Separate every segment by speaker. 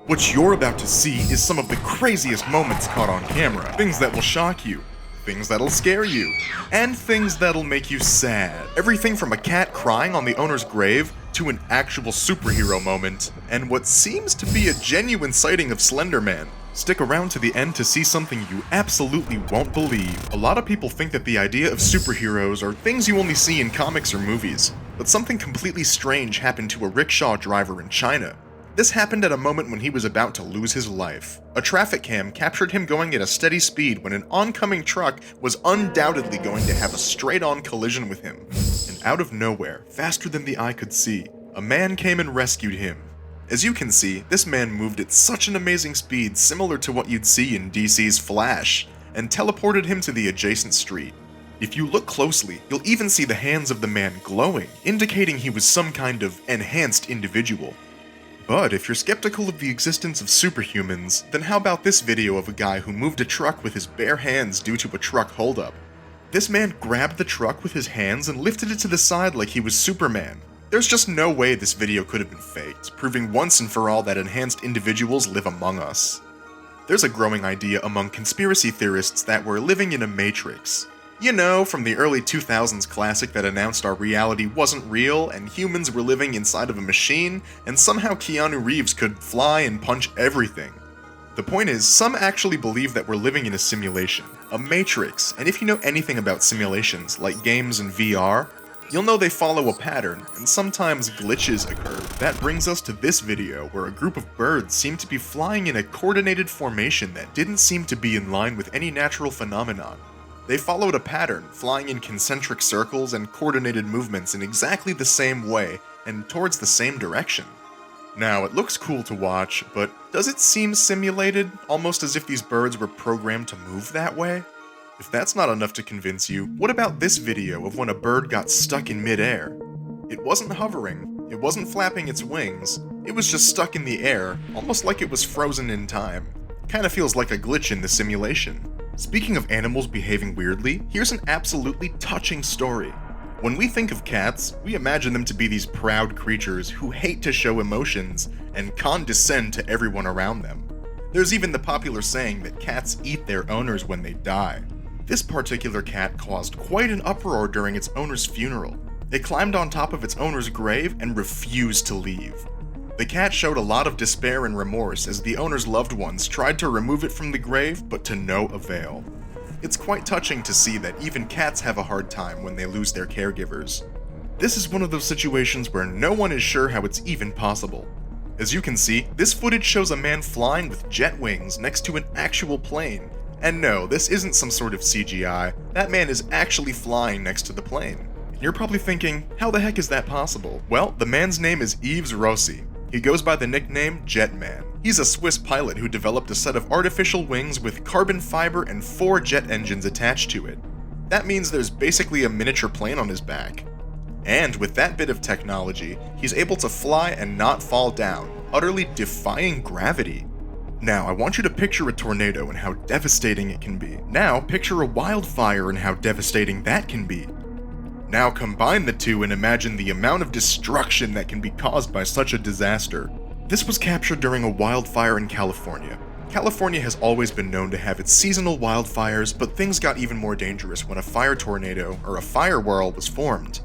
Speaker 1: What you're about to see is some of the craziest moments caught on camera. Things that will shock you, things that'll scare you, and things that'll make you sad. Everything from a cat crying on the owner's grave to an actual superhero moment, and what seems to be a genuine sighting of Slender Man. Stick around to the end to see something you absolutely won't believe. A lot of people think that the idea of superheroes are things you only see in comics or movies, but something completely strange happened to a rickshaw driver in China. This happened at a moment when he was about to lose his life. A traffic cam captured him going at a steady speed when an oncoming truck was undoubtedly going to have a straight-on collision with him. And out of nowhere, faster than the eye could see, a man came and rescued him. As you can see, this man moved at such an amazing speed similar to what you'd see in DC's Flash, and teleported him to the adjacent street. If you look closely, you'll even see the hands of the man glowing, indicating he was some kind of enhanced individual. But if you're skeptical of the existence of superhumans, then how about this video of a guy who moved a truck with his bare hands due to a truck holdup? This man grabbed the truck with his hands and lifted it to the side like he was Superman. There's just no way this video could have been faked, proving once and for all that enhanced individuals live among us. There's a growing idea among conspiracy theorists that we're living in a matrix. You know, from the early 2000s classic that announced our reality wasn't real and humans were living inside of a machine, and somehow Keanu Reeves could fly and punch everything. The point is, some actually believe that we're living in a simulation, a matrix, and if you know anything about simulations, like games and VR, you'll know they follow a pattern, and sometimes glitches occur. That brings us to this video, where a group of birds seem to be flying in a coordinated formation that didn't seem to be in line with any natural phenomenon. They followed a pattern, flying in concentric circles and coordinated movements in exactly the same way, and towards the same direction. Now, it looks cool to watch, but does it seem simulated, almost as if these birds were programmed to move that way? If that's not enough to convince you, what about this video of when a bird got stuck in midair? It wasn't hovering, it wasn't flapping its wings, it was just stuck in the air, almost like it was frozen in time. Kinda feels like a glitch in the simulation. Speaking of animals behaving weirdly, here's an absolutely touching story. When we think of cats, we imagine them to be these proud creatures who hate to show emotions and condescend to everyone around them. There's even the popular saying that cats eat their owners when they die. This particular cat caused quite an uproar during its owner's funeral. It climbed on top of its owner's grave and refused to leave. The cat showed a lot of despair and remorse as the owner's loved ones tried to remove it from the grave, but to no avail. It's quite touching to see that even cats have a hard time when they lose their caregivers. This is one of those situations where no one is sure how it's even possible. As you can see, this footage shows a man flying with jet wings next to an actual plane. And no, this isn't some sort of CGI, that man is actually flying next to the plane. You're probably thinking, how the heck is that possible? Well, the man's name is Yves Rossi. He goes by the nickname Jetman. He's a Swiss pilot who developed a set of artificial wings with carbon fiber and 4 jet engines attached to it. That means there's basically a miniature plane on his back. And with that bit of technology, he's able to fly and not fall down, utterly defying gravity. Now, I want you to picture a tornado and how devastating it can be. Now, picture a wildfire and how devastating that can be. Now combine the two and imagine the amount of destruction that can be caused by such a disaster. This was captured during a wildfire in California. California has always been known to have its seasonal wildfires, but things got even more dangerous when a fire tornado, or a fire whirl, was formed.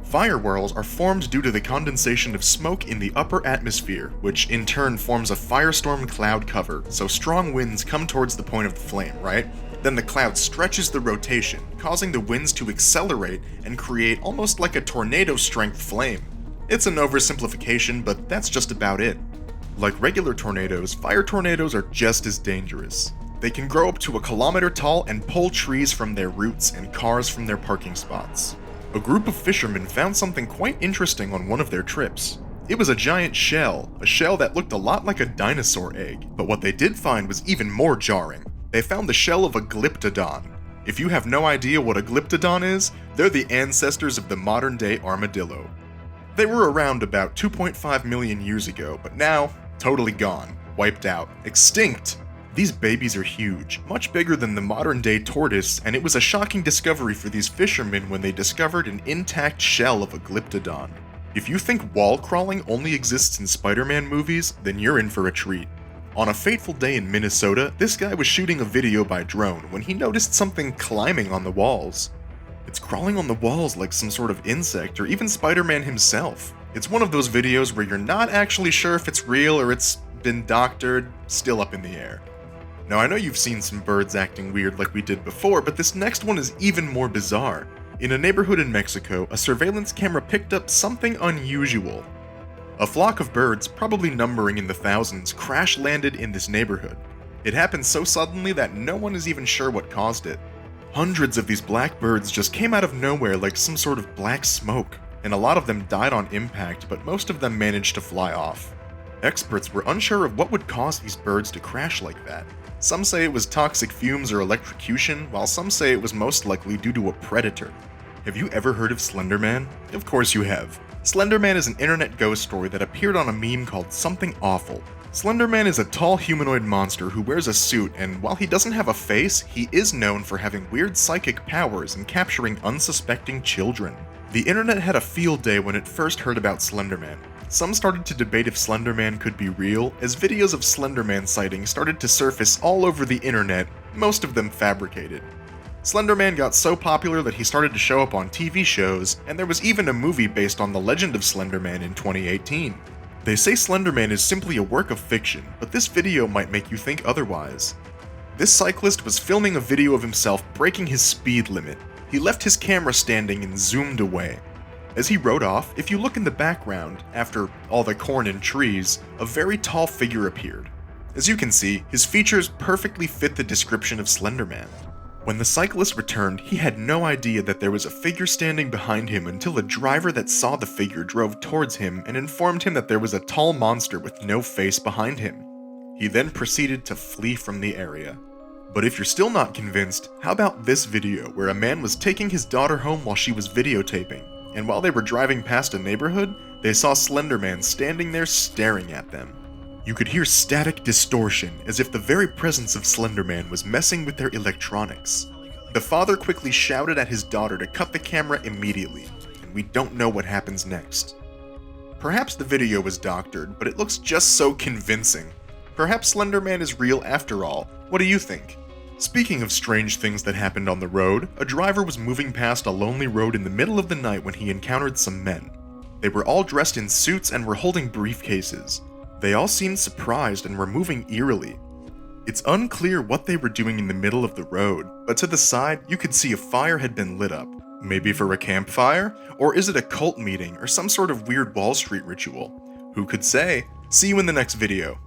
Speaker 1: Fire whirls are formed due to the condensation of smoke in the upper atmosphere, which in turn forms a firestorm cloud cover, so strong winds come towards the point of the flame, right? Then the cloud stretches the rotation, causing the winds to accelerate and create almost like a tornado-strength flame. It's an oversimplification, but that's just about it. Like regular tornadoes, fire tornadoes are just as dangerous. They can grow up to 1 kilometer tall and pull trees from their roots and cars from their parking spots. A group of fishermen found something quite interesting on one of their trips. It was a giant shell, a shell that looked a lot like a dinosaur egg, but what they did find was even more jarring. They found the shell of a glyptodon. If you have no idea what a glyptodon is, they're the ancestors of the modern-day armadillo. They were around about 2.5 million years ago, but now, totally gone, wiped out, extinct. These babies are huge, much bigger than the modern-day tortoise, and it was a shocking discovery for these fishermen when they discovered an intact shell of a glyptodon. If you think wall crawling only exists in Spider-Man movies, then you're in for a treat. On a fateful day in Minnesota, this guy was shooting a video by drone when he noticed something climbing on the walls. It's crawling on the walls like some sort of insect or even Spider-Man himself. It's one of those videos where you're not actually sure if it's real or it's been doctored, still up in the air. Now I know you've seen some birds acting weird like we did before, but this next one is even more bizarre. In a neighborhood in Mexico, a surveillance camera picked up something unusual. A flock of birds, probably numbering in the thousands, crash-landed in this neighborhood. It happened so suddenly that no one is even sure what caused it. Hundreds of these black birds just came out of nowhere like some sort of black smoke, and a lot of them died on impact, but most of them managed to fly off. Experts were unsure of what would cause these birds to crash like that. Some say it was toxic fumes or electrocution, while some say it was most likely due to a predator. Have you ever heard of Slender Man? Of course you have. Slender Man is an internet ghost story that appeared on a meme called Something Awful. Slender Man is a tall humanoid monster who wears a suit, and while he doesn't have a face, he is known for having weird psychic powers and capturing unsuspecting children. The internet had a field day when it first heard about Slender Man. Some started to debate if Slender Man could be real, as videos of Slender Man sightings started to surface all over the internet, most of them fabricated. Slender Man got so popular that he started to show up on TV shows, and there was even a movie based on the legend of Slender Man in 2018. They say Slender Man is simply a work of fiction, but this video might make you think otherwise. This cyclist was filming a video of himself breaking his speed limit. He left his camera standing and zoomed away. As he rode off, if you look in the background, after all the corn and trees, a very tall figure appeared. As you can see, his features perfectly fit the description of Slender Man. When the cyclist returned, he had no idea that there was a figure standing behind him until a driver that saw the figure drove towards him and informed him that there was a tall monster with no face behind him. He then proceeded to flee from the area. But if you're still not convinced, how about this video where a man was taking his daughter home while she was videotaping, and while they were driving past a neighborhood, they saw Slender Man standing there staring at them. You could hear static distortion, as if the very presence of Slender Man was messing with their electronics. The father quickly shouted at his daughter to cut the camera immediately, and we don't know what happens next. Perhaps the video was doctored, but it looks just so convincing. Perhaps Slender Man is real after all. What do you think? Speaking of strange things that happened on the road, a driver was moving past a lonely road in the middle of the night when he encountered some men. They were all dressed in suits and were holding briefcases. They all seemed surprised and were moving eerily. It's unclear what they were doing in the middle of the road, but to the side, you could see a fire had been lit up. Maybe for a campfire? Or is it a cult meeting or some sort of weird Wall Street ritual? Who could say? See you in the next video.